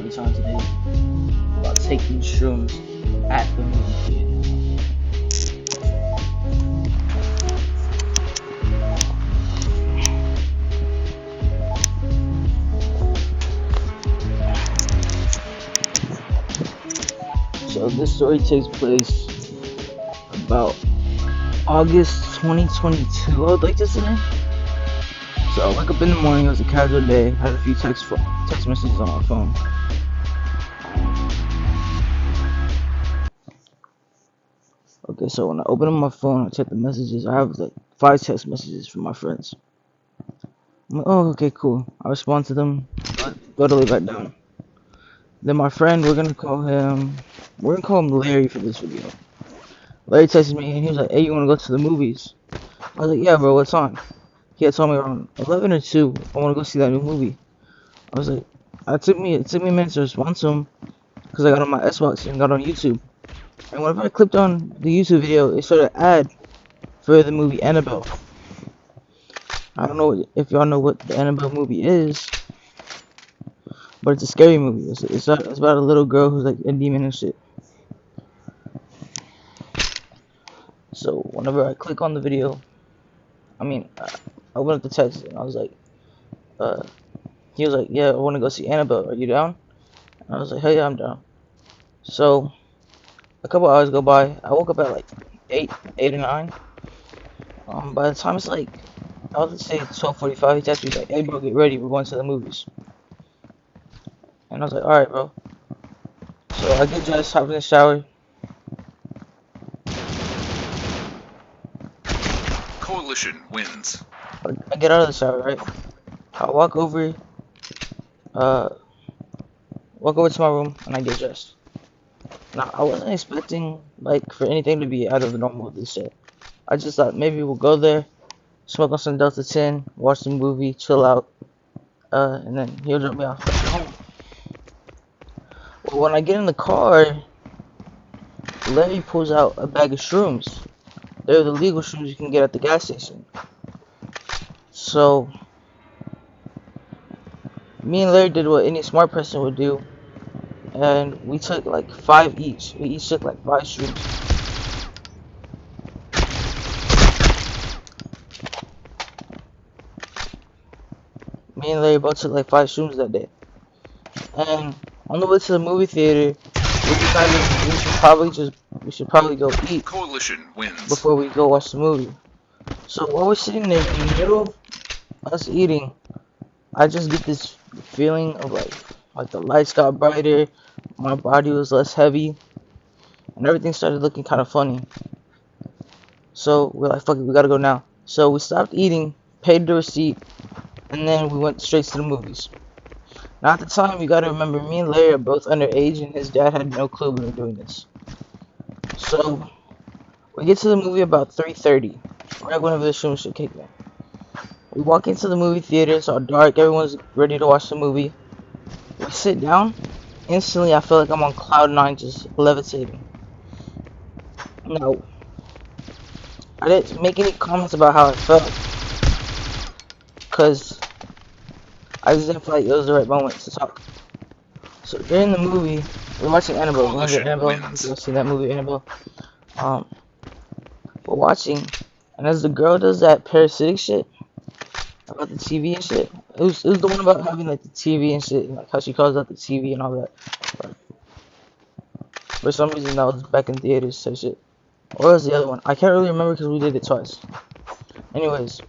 story time today about taking shrooms at the movie theater. So this story takes place about August 2022, I would like to say. So I woke up in the morning, it was a casual day, had a few text messages on my phone. Okay, so when I open up my phone, I check the messages, I have like 5 text messages from my friends. I'm like, oh, okay, cool. I respond to them, go to lay back down. Then my friend, we're gonna call him Larry for this video. Larry texted me and he was like, hey, you wanna go to the movies? I was like, yeah, bro, what's on? He had told me around 11 or 2, I wanna go see that new movie. I was like, it took me a minute to respond to him because I got on my Xbox and got on YouTube. And whenever I clicked on the YouTube video, it started an ad for the movie Annabel. I don't know if y'all know what the Annabel movie is, but it's a scary movie. It's about a little girl who's like a demon and shit. So whenever I click on the video, I opened up the text and I was like, he was like, yeah, I want to go see Annabel. Are you down? And I was like, hey, yeah, I'm down. So a couple hours go by. I woke up at like 8 or 9. By the time it's like, I was say 12:45, he texted me like, hey bro, get ready, we're going to the movies. And I was like, alright bro. So I get dressed, hop in the shower. Coalition wins. I get out of the shower, right? I walk over to my room and I get dressed. Now I wasn't expecting like for anything to be out of the normal with this shit. I just thought maybe we'll go there, smoke on some Delta 10, watch the movie, chill out, and then he'll drop me off home. Well, when I get in the car, Larry pulls out a bag of shrooms. They're the legal shrooms you can get at the gas station. So me and Larry did what any smart person would do, and we took like 5 each. We each took like 5 shrooms. Me and Larry both took like 5 shrooms that day. And on the way to the movie theater, we decided we should probably go eat. Coalition wins. Before we go watch the movie. So while we're sitting there in the middle of us eating, I just get this feeling of like the lights got brighter, my body was less heavy, and everything started looking kind of funny. So we're like, fuck it, we gotta go now. So we stopped eating, paid the receipt, and then we went straight to the movies. Now at the time, you gotta remember, me and Larry are both underage, and his dad had no clue we were doing this. So we get to the movie about 3:30, right whenever the shrooms should kick in. We walk into the movie theater, it's all dark, everyone's ready to watch the movie. We sit down, instantly I feel like I'm on cloud 9, just levitating. Now, I didn't make any comments about how I felt, because I just didn't feel like it was the right moment to talk. So during the movie, we're watching Annabel. Remember Annabel? You see that movie, Annabel? We're watching, and as the girl does that parasitic shit about the TV and shit, it was the one about having like the TV and shit, and like how she calls out the TV and all that. But for some reason, that was back in theaters, so shit. Or was the other one? I can't really remember because we did it twice. Anyways,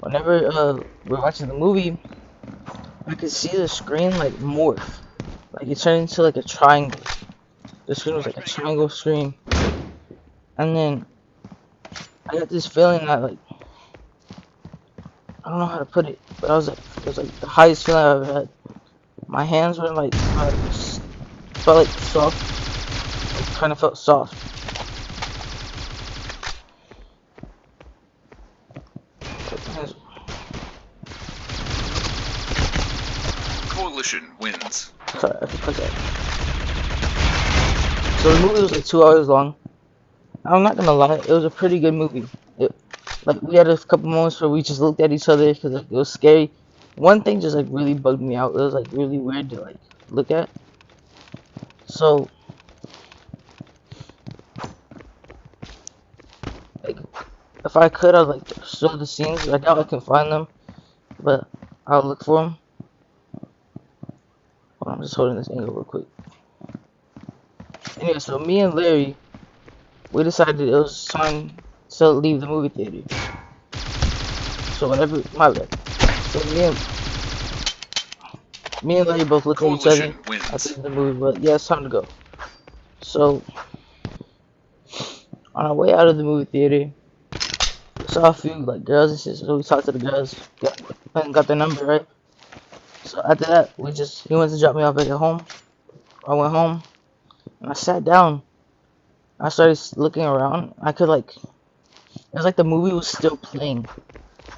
whenever we're watching the movie, I could see the screen like morph, like it turned into like a triangle. The screen was like a triangle screen, and then I got this feeling that like, I don't know how to put it, but it was like the highest feeling I've ever had. My hands were like felt like soft, like kind of felt soft. Coalition wins. Sorry, I have to put that. So the movie was like 2 hours long. I'm not gonna lie, it was a pretty good movie. Like we had a couple moments where we just looked at each other because like, it was scary. One thing just like really bugged me out. It was like really weird to like look at. So, like, if I could, I'd like to show the scenes. I doubt I can find them, but I'll look for them. Hold on, I'm just holding this angle real quick. Anyway, so me and Larry, we decided it was time to leave the movie theater. So whenever, my bad. So me and Larry both looked at each other Coalition at the wins. end of the movie, but yeah, it's time to go. So on our way out of the movie theater, we saw a few like girls and shit. So we talked to the girls, got their number, right? So after that, he went to drop me off back at home. I went home and I sat down. I started looking around. It was like the movie was still playing.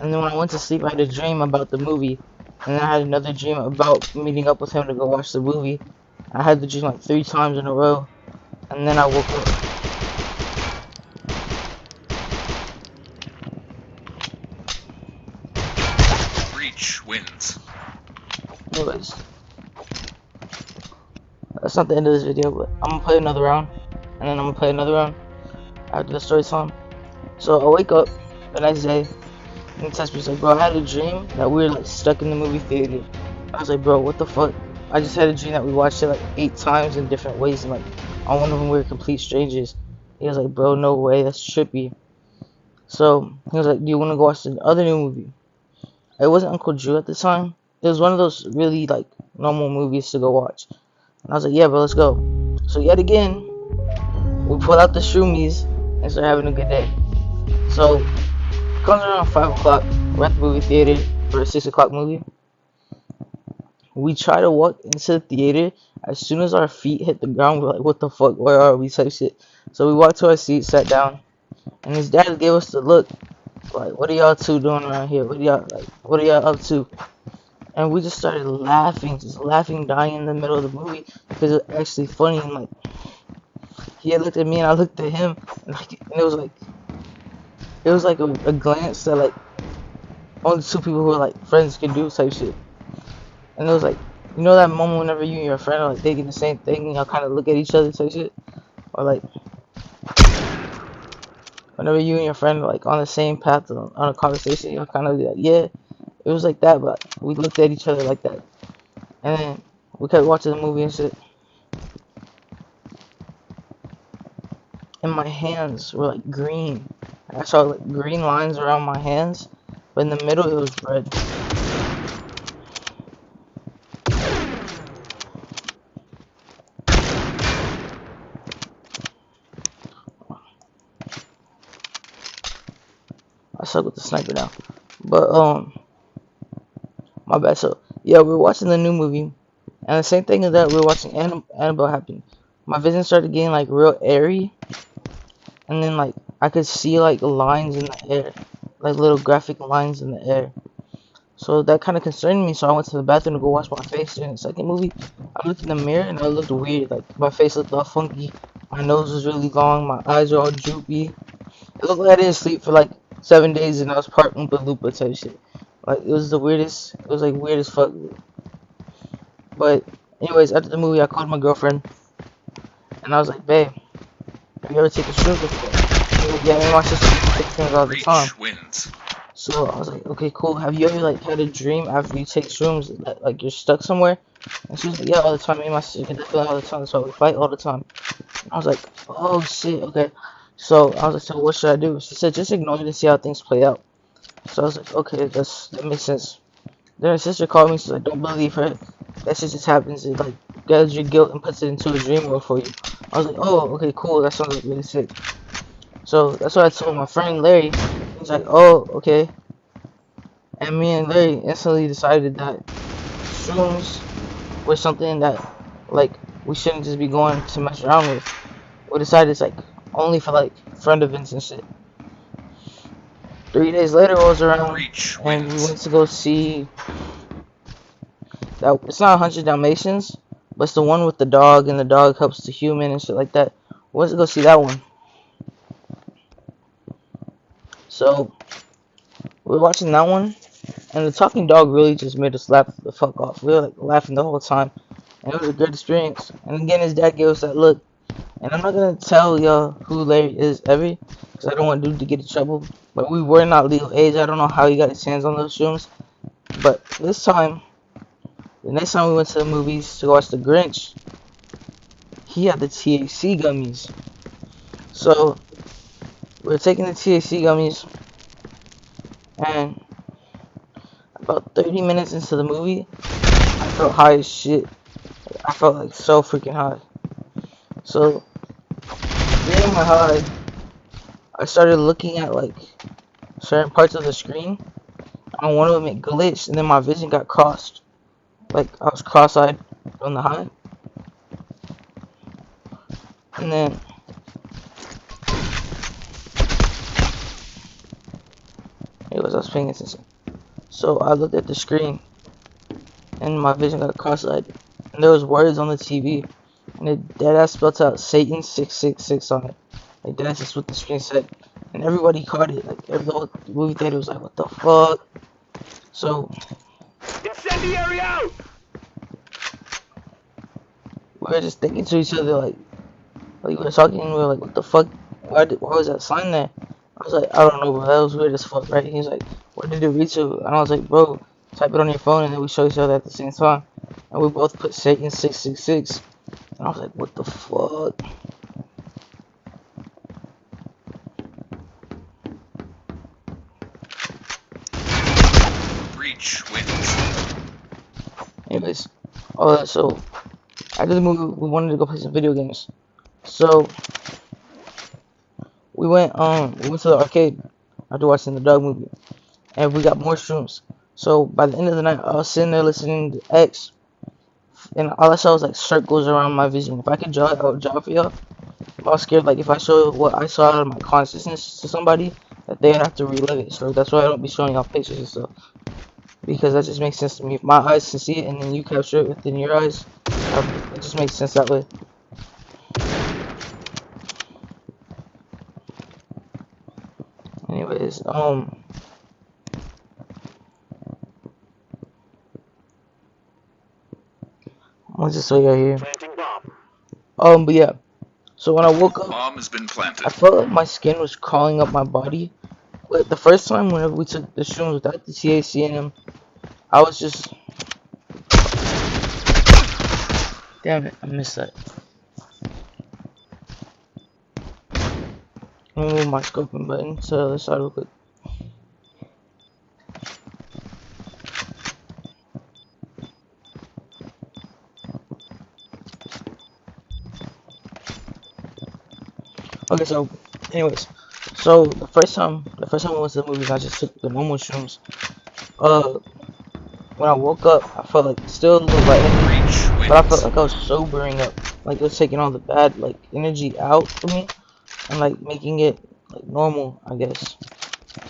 And then when I went to sleep, I had a dream about the movie. And then I had another dream about meeting up with him to go watch the movie. I had the dream like 3 times in a row. And then I woke up. Reach wins. Anyways, that's not the end of this video, but I'm gonna play another round. And then I'm gonna play another round after the story time. So I wake up the next day. And he texts me, he's like, bro, I had a dream that we were like stuck in the movie theater. I was like, bro, what the fuck? I just had a dream that we watched it like 8 times in different ways, and like on one of them we were complete strangers. He was like, bro, no way, that's trippy. So he was like, do you want to go watch the other new movie? It wasn't Uncle Drew at the time. It was one of those really like normal movies to go watch. And I was like, yeah, bro, let's go. So yet again, we pull out the shroomies and start having a good day. So comes around 5 o'clock. We're at the movie theater for a 6 o'clock movie. We try to walk into the theater. As soon as our feet hit the ground, we're like, what the fuck? Where are we? Type shit. So we walked to our seat, sat down, and his dad gave us the look. Like, what are y'all two doing around here? What are y'all up to? And we just started laughing, dying in the middle of the movie because it was actually funny. And like, he had looked at me and I looked at him, and it was like a glance that like only 2 people who are like friends can do type shit. And it was like, you know that moment whenever you and your friend are like thinking the same thing and y'all kind of look at each other type shit? Or like, whenever you and your friend are like on the same path on a conversation, y'all kind of be like, yeah. It was like that, but we looked at each other like that. And then we kept watching the movie and shit. And my hands were like green. I saw like green lines around my hands, but in the middle it was red. I suck with the sniper now. But my bad. So yeah, we were watching the new movie, and the same thing is that we were watching Annabel happen. My vision started getting like real airy, and then like I could see like lines in the air, like little graphic lines in the air. So that kind of concerned me. So I went to the bathroom to go wash my face. During the second movie, I looked in the mirror and I looked weird. Like my face looked all funky. My nose was really long. My eyes were all droopy. It looked like I didn't sleep for like 7 days and I was part Oompa Loompa type shit. Like it was the weirdest. It was like weird as fuck. But anyways, after the movie, I called my girlfriend and I was like, babe, have you ever taken shrooms before? She was like, yeah, me and my sister take shrooms all the time. Reach wins. So I was like, okay, cool. Have you ever like had a dream after you take shrooms that like you're stuck somewhere? And she was like, yeah, all the time. Me and my sister get that feeling all the time. That's why we fight all the time. And I was like, oh shit, okay. So I was like, so what should I do? She said, just ignore it and see how things play out. So I was like, okay, that makes sense. Then her sister called me. She's like, don't believe her. That shit just happens. It like gathers your guilt and puts it into a dream world for you. I was like, oh, okay, cool. That sounds like really sick. So that's what I told my friend Larry. He's like, oh, okay. And me and Larry instantly decided that shrooms were something that, like, we shouldn't just be going to mess around with. We decided it's, like, only for, like, friend events and shit. 3 days later rolls around, and we went to go see that. It's not 100 Dalmatians, but it's the one with the dog, and the dog helps the human and shit like that. We went to go see that one. So we were watching that one, and the talking dog really just made us laugh the fuck off. We were like laughing the whole time. and it was a good experience. And again, his dad gave us that look. And I'm not gonna tell y'all who Larry is ever, because I don't want dude to get in trouble. But we were not legal age. I don't know how he got his hands on those shrooms. But this time, the next time we went to the movies to watch The Grinch, he had the THC gummies. So we were taking the THC gummies, and about 30 minutes into the movie, I felt high as shit. I felt like so freaking high. So during my high, I started looking at like certain parts of the screen. On one of them it glitched, and then my vision got crossed. Like I was cross-eyed on the high. And then I was paying attention. So I looked at the screen, and my vision got cross-eyed. And there was words on the TV, and it deadass spelled out Satan 666 on it. Like that's just what the screen said. And everybody caught it. Like every whole movie theater was like, "What the fuck?" So Incendiary out! we were just thinking to each other like we were talking, and we were like, "What the fuck? Why was that sign there?" I was like, "I don't know, bro. That was weird as fuck, right?" He was like, "Where did it read to?" And I was like, "Bro, type it on your phone," and then we show each other at the same time. And we both put Satan 666. And I was like, "What the fuck?" Breach wins. Anyways, so after the movie, we wanted to go play some video games. So we went to the arcade after watching the dog movie, and we got more shrooms. So by the end of the night, I was sitting there listening to X, and all I saw was like circles around my vision. If I could draw it, I would draw it for y'all. I was scared, like if I show what I saw out of my consciousness to somebody, that they'd have to relive it. So that's why I don't be showing y'all pictures and stuff, because that just makes sense to me. If my eyes can see it and then you capture it within your eyes, it just makes sense that way. Anyways, I'll just show y'all here. But yeah. So when I woke up, Bomb has been planted. I felt like my skin was crawling up my body. But the first time, whenever we took the shrooms without the THC in them, I was just... Damn it, I missed that. Let me move my scoping button to the other side real quick. Okay, so, anyways, so the first time I went to the movies, I just took the normal shrooms. When I woke up, I felt like still a little lightheaded, but I felt like I was sobering up, like it was taking all the bad like energy out for me, and like making it like normal, I guess.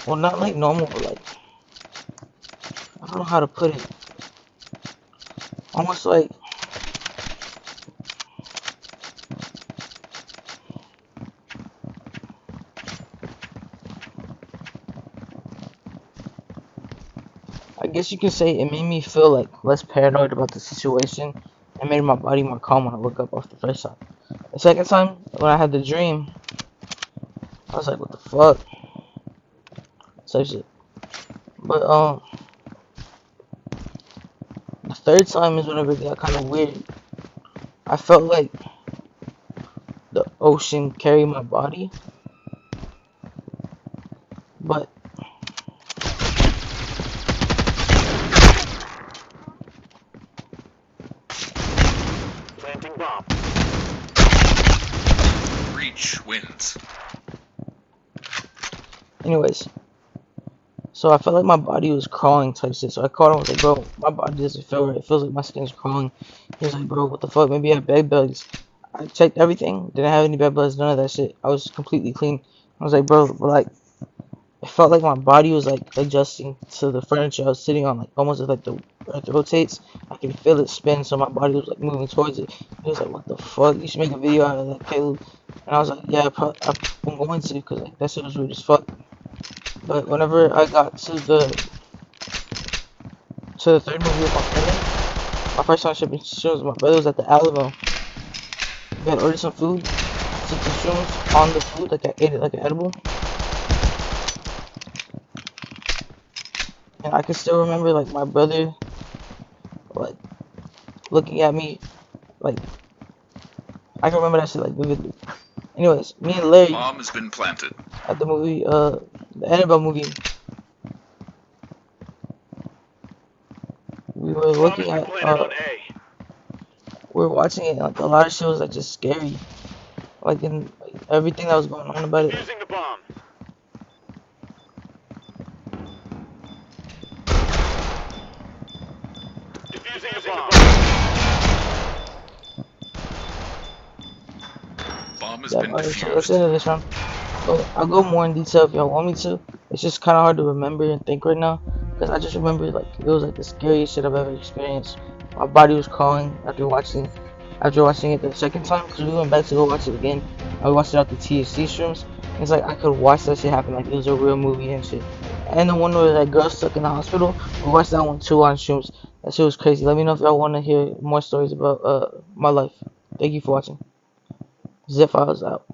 Well, not like normal, but like I don't know how to put it. Almost like I guess you could say it made me feel like less paranoid about the situation and made my body more calm when I woke up off the first time. The second time, when I had the dream, I was like, what the fuck? So shit. But the third time is whenever it got kind of weird. I felt like the ocean carried my body, but Planting bomb. Breach wins. anyways, so I felt like my body was crawling type shit. So I called him, I was like, bro, my body doesn't feel right. It feels like my skin's crawling. He was like, bro, what the fuck? Maybe I have bed bugs. I checked everything, didn't have any bed bugs, none of that shit. I was completely clean. I was like, bro, but like, it felt like my body was like adjusting to the furniture I was sitting on, like almost as like the earth rotates. I can feel it spin, so my body was like moving towards it. He was like, "What the fuck? You should make a video out of that, Caleb." And I was like, "Yeah, I'm going to, because like that shit was weird as fuck." But whenever I got to the third movie with my my first time shipping shrooms. My brother was at the Alamo. We had ordered some food, took the shrooms on the food, like I ate it like an edible. And I can still remember like my brother like looking at me like I can remember that shit like vividly. Anyways, me and Larry Bomb has been planted. at the movie, the Annabel movie, we were Bomb has looking been at planted on A. we were watching it and like a lot of shit was like just scary. Like in like, everything that was going on about it. Defusing the bomb. Defusing the bomb. Bomb has Yeah, been alright, so let's defused. end this round. I'll go more in detail if y'all want me to. It's just kind of hard to remember and think right now because I just remember like it was like the scariest shit I've ever experienced. My body was crawling after watching it the second time because we went back to go watch it again. I watched it out the THC shrooms. It's like I could watch that shit happen like it was a real movie and shit. And the one where that girl stuck in the hospital, we watched that one too on shrooms. That shit was crazy. Let me know if y'all want to hear more stories about my life. Thank you for watching. Zip Files out.